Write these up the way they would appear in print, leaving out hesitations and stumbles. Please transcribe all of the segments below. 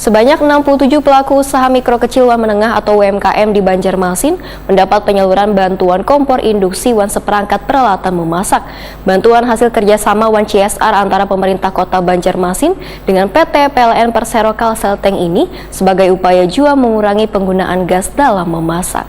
Sebanyak 67 pelaku usaha mikro kecil dan menengah atau UMKM di Banjarmasin mendapat penyaluran bantuan kompor induksi dan seperangkat peralatan memasak. Bantuan hasil kerjasama One CSR antara pemerintah kota Banjarmasin dengan PT PLN Persero Kalselteng ini sebagai upaya jua mengurangi penggunaan gas dalam memasak.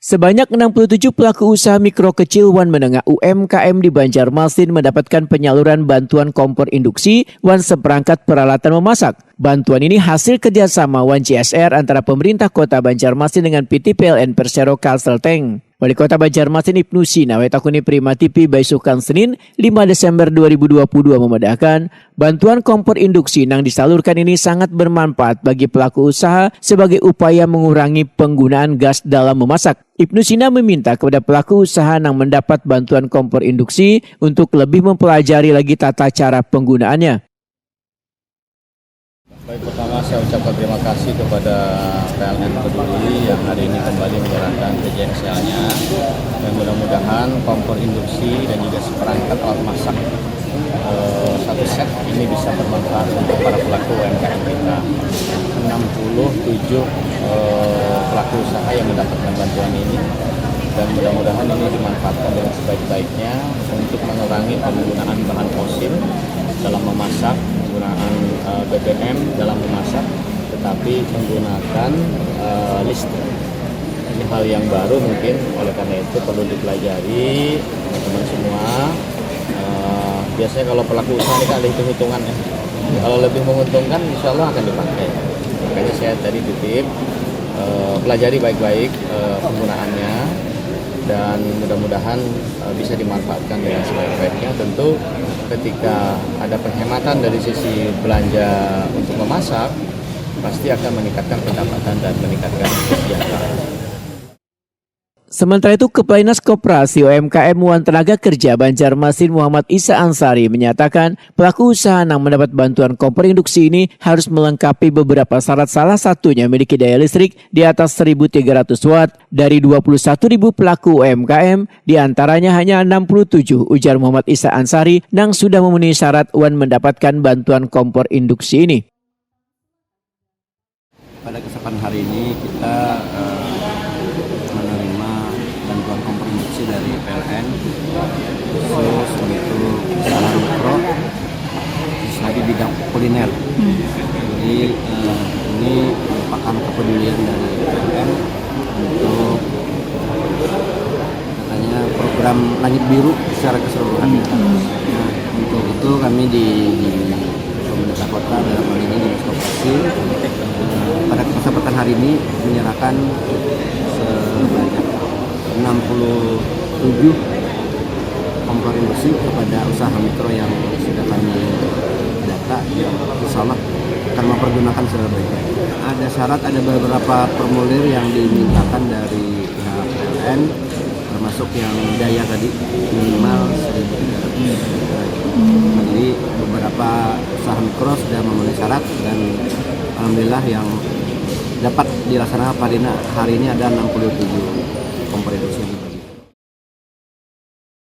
Sebanyak 67 pelaku usaha mikro kecil dan menengah UMKM di Banjarmasin mendapatkan penyaluran bantuan kompor induksi dan seperangkat peralatan memasak. Bantuan ini hasil kerjasama One CSR antara pemerintah kota Banjarmasin dengan PT PLN Persero Kalselteng. Wali Kota Banjarmasin Ibnu Sina wetakuni Prima TV Baisukan Senin 5 Desember 2022 memedahkan bantuan kompor induksi yang disalurkan ini sangat bermanfaat bagi pelaku usaha sebagai upaya mengurangi penggunaan gas dalam memasak. Ibnu Sina meminta kepada pelaku usaha yang mendapat bantuan kompor induksi untuk lebih mempelajari lagi tata cara penggunaannya. Baik, pertama saya ucapkan terima kasih kepada PLN Peduli yang hari ini kembali menyerahkan KJSL-nya dan mudah-mudahan kompor induksi dan juga seperangkat alat masak satu set ini bisa bermanfaat untuk para pelaku UMKM kita. 67 pelaku usaha yang mendapatkan bantuan ini dan mudah-mudahan ini dimanfaatkan dengan sebaik-baiknya untuk mengurangi penggunaan bahan fosil dalam memasak, penggunaan BBM dalam memasak, tetapi menggunakan listrik. Ini hal yang baru mungkin, oleh karena itu perlu dipelajari teman-teman semua. Biasanya kalau pelaku usaha ini kan ada hitung-hitungan ya. Kalau lebih menguntungkan insya Allah akan dipakai. Makanya saya tadi titip, pelajari baik-baik penggunaannya dan mudah-mudahan bisa dimanfaatkan dengan sebaik-baiknya. Tentu ketika ada penghematan dari sisi belanja untuk memasak, pasti akan meningkatkan pendapatan dan meningkatkan kesejahteraan. Sementara itu, Kepala Dinas Koperasi UMKM dan Tenaga Kerja Banjarmasin Muhammad Isa Ansari menyatakan pelaku usaha yang mendapat bantuan kompor induksi ini harus melengkapi beberapa syarat, salah satunya memiliki daya listrik di atas 1.300 watt. Dari 21.000 pelaku UMKM, diantaranya hanya 67, ujar Muhammad Isa Ansari, yang sudah memenuhi syarat dan mendapatkan bantuan kompor induksi ini. Pada kesempatan hari ini kita menerima bantuan kompor induksi dari PLN khusus untuk usaha mikro, khusus lagi bidang kuliner. Jadi ini merupakan kepedulian dari PLN untuk katanya program langit biru secara keseluruhan. Nah, untuk itu kami di pemerintah kota dalam hal ini Dinas Koperasi pada kesempatan hari ini menyerahkan sebanyak 67 kompor induksi kepada usaha mikro yang sudah kami data, yang insya Allah akan mempergunakan secara baik. Ada syarat, ada beberapa formulir yang dimintakan dari pihak PLN, termasuk yang daya tadi minimal 1.300. Jadi beberapa usaha mikro sudah memenuhi syarat dan alhamdulillah yang dapat dilaksanakan hari ini ada 67 kompor induksi.